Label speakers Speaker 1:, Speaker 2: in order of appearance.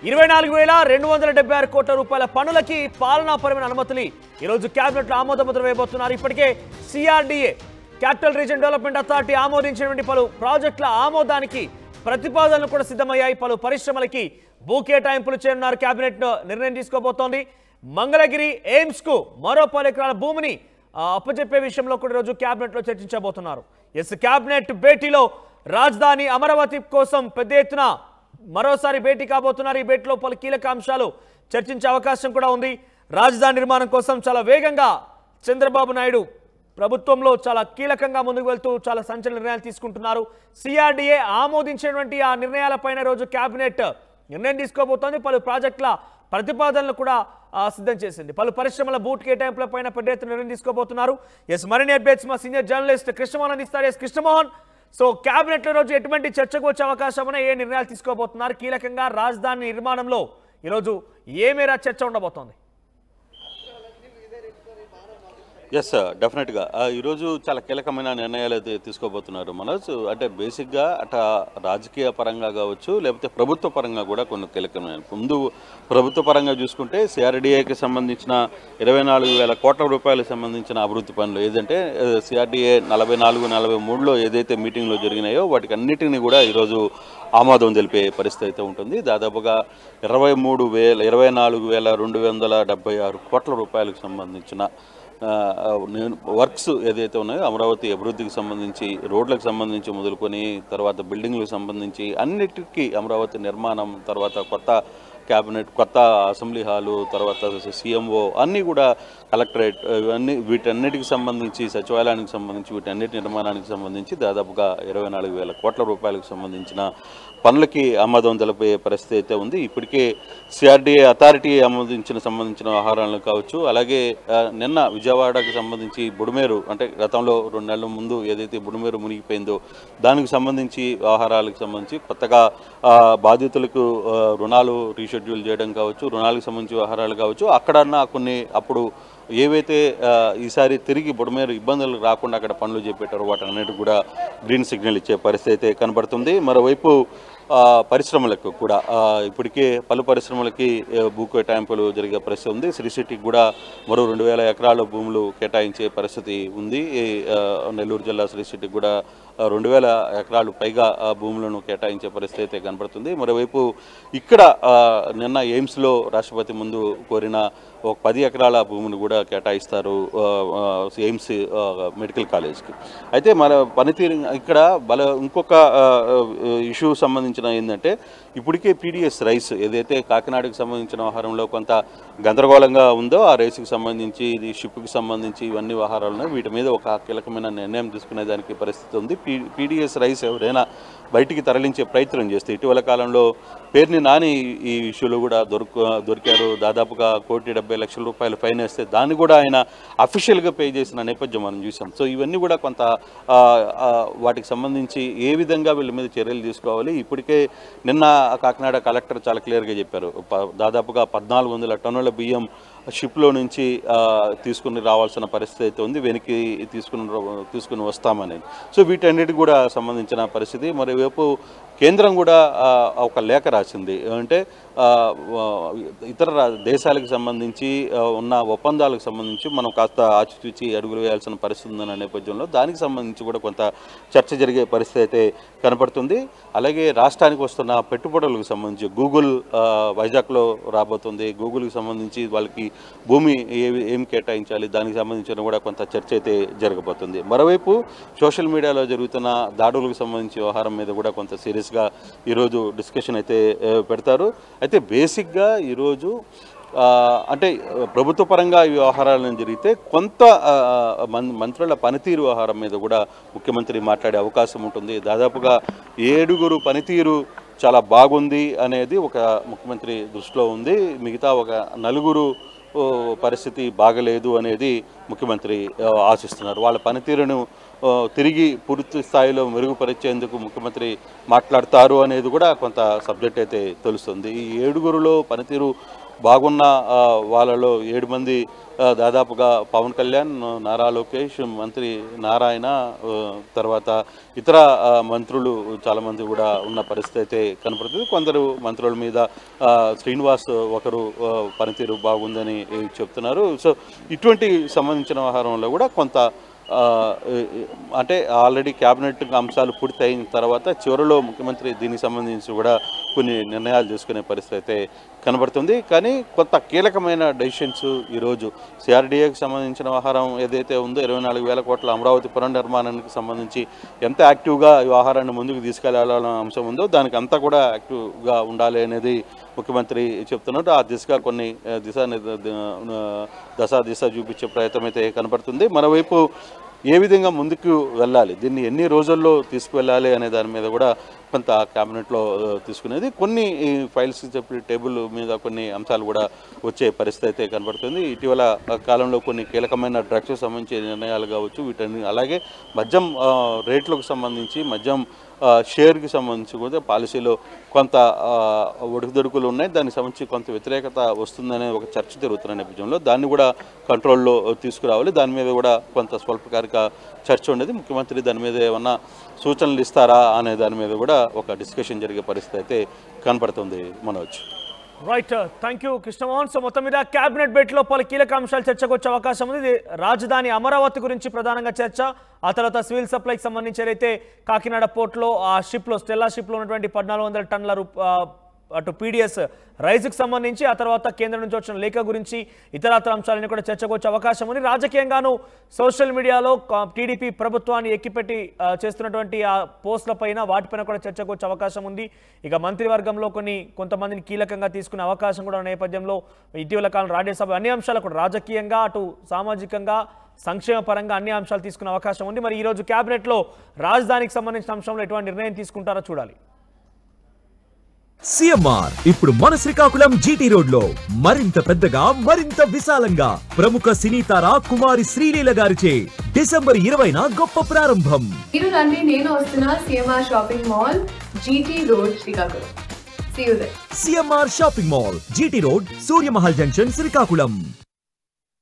Speaker 1: 24,276 కోట్ల రూపాయల పనులకి పాలనాపరమైన అనుమతులు ఈరోజు క్యాబినెట్లో ఆమోదముద్ర వేయబోతున్నారు. ఇప్పటికే CRDA capital region development authority ఆమోదించినటువంటి పలు ప్రాజెక్టుల ఆమోదానికి ప్రతిపాదనలు కూడా సిద్ధమయ్యాయి. పలు పరిశ్రమలకి భూ కేటాయింపులు చేయనున్నారు. క్యాబినెట్ నిర్ణయం తీసుకోబోతోంది. మంగళగిరి ఎయిమ్స్ కు మరో 10 ఎకరాల భూమిని అప్పచెప్పే విషయంలో కూడా ఈరోజు క్యాబినెట్లో చర్చించబోతున్నారు. క్యాబినెట్ భేటీలో రాజధాని అమరావతి కోసం పెద్ద ఎత్తున మరోసారి భేటీ కాబోతున్నారు. ఈ భేటీలో పలు కీలక అంశాలు చర్చించే అవకాశం కూడా ఉంది. రాజధాని నిర్మాణం కోసం చాలా వేగంగా చంద్రబాబు నాయుడు ప్రభుత్వంలో చాలా కీలకంగా ముందుకు వెళ్తూ చాలా సంచలన నిర్ణయాలు తీసుకుంటున్నారు. సిఆర్డీఏ ఆమోదించినటువంటి ఆ నిర్ణయాలపైన రోజు క్యాబినెట్ నిర్ణయం తీసుకోబోతోంది. పలు ప్రాజెక్టుల ప్రతిపాదనలు కూడా సిద్ధం చేసింది. పలు పరిశ్రమల బూట్ కేటాయింపులపైన పెద్ద ఎత్తున నిర్ణయం తీసుకోబోతున్నారు. మరిన్ని అప్డేట్స్ మా సీనియర్ జర్నలిస్ట్ కృష్ణమోహన్ అందిస్తారు. కృష్ణమోహన్, సో క్యాబినెట్ రోజు ఎటువంటి చర్చకు వచ్చే అవకాశం ఉన్నాయి? ఏ నిర్ణయాలు తీసుకోబోతున్నారు? కీలకంగా రాజధాని నిర్మాణంలో ఈరోజు ఏ మేర చర్చ ఉండబోతోంది?
Speaker 2: ఎస్, డెఫినెట్గా ఈరోజు చాలా కీలకమైన నిర్ణయాలు అయితే తీసుకోబోతున్నారు మనోజ్. అంటే బేసిక్గా రాజకీయ పరంగా కావచ్చు, లేకపోతే ప్రభుత్వ పరంగా కూడా కొన్ని కీలకమైన. ముందు ప్రభుత్వ పరంగా చూసుకుంటే సిఆర్డీఏకి సంబంధించిన 24,000 కోట్ల రూపాయలకు సంబంధించిన అభివృద్ధి పనులు ఏదంటే సిఆర్డీఏ 44-43లో ఏదైతే మీటింగ్లో జరిగినాయో వాటికి అన్నిటిని కూడా ఈరోజు ఆమోదం తెలిపే పరిస్థితి అయితే ఉంటుంది. దాదాపుగా 24,276 కోట్ల రూపాయలకు సంబంధించిన వర్క్స్ ఏదైతే ఉన్నాయో అమరావతి అభివృద్ధికి సంబంధించి, రోడ్లకు సంబంధించి మొదలుకొని తర్వాత బిల్డింగ్లకు సంబంధించి అన్నిటికీ అమరావతి నిర్మాణం, తర్వాత కొత్త క్యాబినెట్, కొత్త అసెంబ్లీ హాలు, తర్వాత సీఎంఓ అన్నీ కూడా కలెక్టరేట్, ఇవన్నీ వీటన్నిటికి సంబంధించి, సచివాలయానికి సంబంధించి, వీటన్నిటి నిర్మాణానికి సంబంధించి దాదాపుగా 24,000 కోట్ల రూపాయలకు సంబంధించిన పనులకి ఆమోదం తెలిపే పరిస్థితి అయితే ఉంది. ఇప్పటికే సిఆర్డీఏ అథారిటీ సంబంధించిన వ్యవహారాలను కావచ్చు, అలాగే నిన్న విజయవాడకు సంబంధించి బుడమేరు, అంటే గతంలో 2 నెలల ముందు ఏదైతే బుడమేరు మునిగిపోయిందో దానికి సంబంధించి వ్యవహారాలకు సంబంధించి కొత్తగా బాధితులకు రుణాలు రీషెడ్యూల్ చేయడం కావచ్చు, రుణాలకు సంబంధించి వ్యవహారాలు కావచ్చు, అక్కడన్నా కొన్ని అప్పుడు ఏవైతే ఈసారి తిరిగి బుడమేరు ఇబ్బందులు రాకుండా అక్కడ పనులు చేపట్టారో వాటన్నిటికి కూడా గ్రీన్ సిగ్నల్ ఇచ్చే పరిస్థితి అయితే కనబడుతుంది. మరోవైపు పరిశ్రమలకు కూడా ఇప్పటికే పలు పరిశ్రమలకి భూ కేటాయింపులు జరిగే పరిస్థితి ఉంది. శ్రీ సిటీకి కూడా మరో 2,000 ఎకరాల భూములు కేటాయించే పరిస్థితి ఉంది. నెల్లూరు జిల్లా శ్రీ సిటీకి కూడా 2,000 ఎకరాలు పైగా భూములను కేటాయించే పరిస్థితి అయితే కనబడుతుంది. మరోవైపు ఇక్కడ నిన్న ఎయిమ్స్లో రాష్ట్రపతి ముందు కోరిన ఒక 10 ఎకరాల భూమిని కూడా కేటాయిస్తారు ఎయిమ్స్ మెడికల్ కాలేజ్కి. అయితే మన పనితీరు ఇక్కడ ఇంకొక ఇష్యూ సంబంధించిన ఏంటంటే ఇప్పటికే పీడిఎస్ రైస్ ఏదైతే కాకినాడకు సంబంధించిన వ్యవహారంలో కొంత గందరగోళంగా ఉందో ఆ రైస్కి సంబంధించి, ఇది షిప్కి సంబంధించి ఇవన్నీ వ్యవహారాలను వీటి మీద ఒక కీలకమైన నిర్ణయం తీసుకునే దానికి పరిస్థితి ఉంది. పీడిఎస్ రైస్ ఎవరైనా బయటికి తరలించే ప్రయత్నం చేస్తే ఇటీవల కాలంలో పేరుని నాని ఈ ఇష్యూలో కూడా దొరికారు. దాదాపుగా 1,70,00,000 రూపాయలు ఫైన్ వేస్తే దాన్ని కూడా ఆయన అఫీషియల్గా పే చేసిన నేపథ్యం మనం చూసాం. సో ఇవన్నీ కూడా కొంత వాటికి సంబంధించి ఏ విధంగా వీళ్ళ మీద చర్యలు తీసుకోవాలి. ఇప్పటికే నిన్న కాకినాడ కలెక్టర్ చాలా క్లియర్గా చెప్పారు, దాదాపుగా 1,400 టన్నుల బియ్యం షిప్లో నుంచి తీసుకుని రావాల్సిన పరిస్థితి అయితే ఉంది, వెనక్కి తీసుకుని వస్తామని. సో వీటన్నిటికి కూడా సంబంధించిన పరిస్థితి. మరోవైపు కేంద్రం కూడా ఒక లేఖ రాసింది, అంటే ఇతర దేశాలకు సంబంధించి ఉన్న ఒప్పందాలకు సంబంధించి మనం కాస్త ఆచితూచి అడుగులు వేయాల్సిన పరిస్థితి ఉందన్న నేపథ్యంలో దానికి సంబంధించి కూడా కొంత చర్చ జరిగే పరిస్థితి అయితే కనపడుతుంది. అలాగే రాష్ట్రానికి వస్తున్న పెట్టుబడులకు సంబంధించి గూగుల్ వైజాగ్లో రాబోతుంది. గూగుల్కి సంబంధించి వాళ్ళకి భూమి ఏం కేటాయించాలి దానికి సంబంధించిన కూడా కొంత చర్చ అయితే జరగబోతుంది. మరోవైపు సోషల్ మీడియాలో జరుగుతున్న దాడులకు సంబంధించి వ్యవహారం మీద కూడా కొంత సీరియస్గా ఈరోజు డిస్కషన్ అయితే పెడతారు. అయితే బేసిక్గా ఈరోజు అంటే ప్రభుత్వ పరంగా ఈ వ్యవహారాలను జరిగితే కొంత మంత్రుల పనితీరు వ్యవహారం మీద కూడా ముఖ్యమంత్రి మాట్లాడే అవకాశం ఉంటుంది. దాదాపుగా 7 పనితీరు చాలా బాగుంది అనేది ఒక ముఖ్యమంత్రి దృష్టిలో ఉంది. మిగతా ఒక 4 పరిస్థితి బాగలేదు అనేది ముఖ్యమంత్రి ఆశిస్తున్నారు. వాళ్ళ పనితీరును తిరిగి పూర్తి స్థాయిలో మెరుగుపరిచేందుకు ముఖ్యమంత్రి మాట్లాడతారు అనేది కూడా కొంత సబ్జెక్ట్ అయితే తెలుస్తుంది. ఈ 7 పనితీరు బాగున్న వాళ్ళలో 7 మంది దాదాపుగా పవన్ కళ్యాణ్, నారా లోకేష్, మంత్రి నారాయణ, తర్వాత ఇతర మంత్రులు చాలామంది కూడా ఉన్న పరిస్థితి అయితే కనపడుతుంది. కొందరు మంత్రుల మీద శ్రీనివాస్ ఒకరు పనితీరు బాగుందని చెప్తున్నారు. సో ఇటువంటి సంబంధించిన వ్యవహారంలో కూడా కొంత అంటే ఆల్రెడీ క్యాబినెట్ అంశాలు పూర్తయిన తర్వాత చివరిలో ముఖ్యమంత్రి దీనికి సంబంధించి కూడా కొన్ని నిర్ణయాలు తీసుకునే పరిస్థితి అయితే కనబడుతుంది. కానీ కొంత కీలకమైన డెసిషన్స్ ఈరోజు సిఆర్డీఏకి సంబంధించిన వ్యవహారం ఏదైతే ఉందో 24,000 కోట్ల అమరావతి పునర్నిర్మాణానికి సంబంధించి ఎంత యాక్టివ్గా ఈ వ్యవహారాన్ని ముందుకు తీసుకెళ్లాలన్న అంశం ఉందో దానికి అంతా కూడా యాక్టివ్గా ఉండాలి అనేది ముఖ్యమంత్రి చెప్తున్నారు. ఆ దిశగా కొన్ని దిశ చూపించే ప్రయత్నం అయితే కనబడుతుంది. మరోవైపు ఏ విధంగా ముందుకు వెళ్ళాలి, దీన్ని ఎన్ని రోజుల్లో తీసుకువెళ్ళాలి అనే దాని మీద కూడా కొంత క్యాబినెట్లో తీసుకునేది. కొన్ని ఫైల్స్ చెప్పి టేబుల్ మీద కొన్ని అంశాలు కూడా వచ్చే పరిస్థితి అయితే కనబడుతుంది. ఇటీవల కాలంలో కొన్ని కీలకమైన డ్రగ్స్కి సంబంధించిన నిర్ణయాలు కావచ్చు, వీటన్ని అలాగే మద్యం రేట్లకు సంబంధించి మద్యం షేర్కి సంబంధించి కూడా పాలసీలో కొంత ఒడుకుదొడుకులు ఉన్నాయి. దానికి సంబంధించి కొంత వ్యతిరేకత వస్తుందనే ఒక చర్చ జరుగుతున్న నేపథ్యంలో దాన్ని కూడా కంట్రోల్లో తీసుకురావాలి. దాని మీద కూడా కొంత స్వల్పకాలిక చర్చ ఉండేది. ముఖ్యమంత్రి దాని మీద ఏమన్నా సూచనలు ఇస్తారా అనే దాని మీద కూడా ఒక డిస్కషన్ జరిగే పరిస్థితి అయితే కనపడుతుంది. Manoj.
Speaker 1: Right, thank you Krishnamohan. So మొత్తం మీద క్యాబినెట్ భేటీలో పలు కీలక అంశాలు చర్చకు వచ్చే అవకాశం ఉంది. రాజధాని అమరావతి గురించి ప్రధానంగా చర్చ, ఆ తర్వాత సివిల్ సప్లైకి సంబంధించి ఏదైతే కాకినాడ పోర్ట్లో ఆ షిప్లో స్టెల్లా షిప్లో ఉన్నటువంటి 1400 టన్నుల అటు పీడిఎస్ రైజ్కి సంబంధించి, ఆ తర్వాత కేంద్రం నుంచి వచ్చిన లేఖ గురించి ఇతరత్ర అంశాలన్నీ కూడా చర్చకు వచ్చే అవకాశం ఉంది. రాజకీయంగాను సోషల్ మీడియాలో టీడీపీ ప్రభుత్వాన్ని ఎక్కిపెట్టి చేస్తున్నటువంటి ఆ పోస్టులపైన వాటిపైన కూడా చర్చకు వచ్చే అవకాశం ఉంది. ఇక మంత్రివర్గంలో కొంతమందిని కీలకంగా తీసుకునే అవకాశం కూడా నేపథ్యంలో ఇటీవల కాలం రాజ్యసభ అన్ని అంశాలు కూడా రాజకీయంగా అటు సామాజికంగా సంక్షేమ పరంగా అన్ని అంశాలు తీసుకునే అవకాశం ఉంది. మరి ఈరోజు క్యాబినెట్లో రాజధానికి సంబంధించిన అంశంలో ఎటువంటి నిర్ణయం తీసుకుంటారో చూడాలి.
Speaker 3: సిఎంఆర్ ఇప్పుడు మన శ్రీకాకుళం జీటీ రోడ్ లో మరింత పెద్దగా మరింత విశాలంగా ప్రముఖ సినీ తార కుమారి శ్రీలీల గారిచే డిసెంబర్ 20న గొప్ప ప్రారంభం.
Speaker 4: మీరు రండి, నేను వస్తున్నా CMR shopping mall GT road Srikakulam. See you there.
Speaker 3: CMR shopping mall GT road Surya Mahal junction Srikakulam.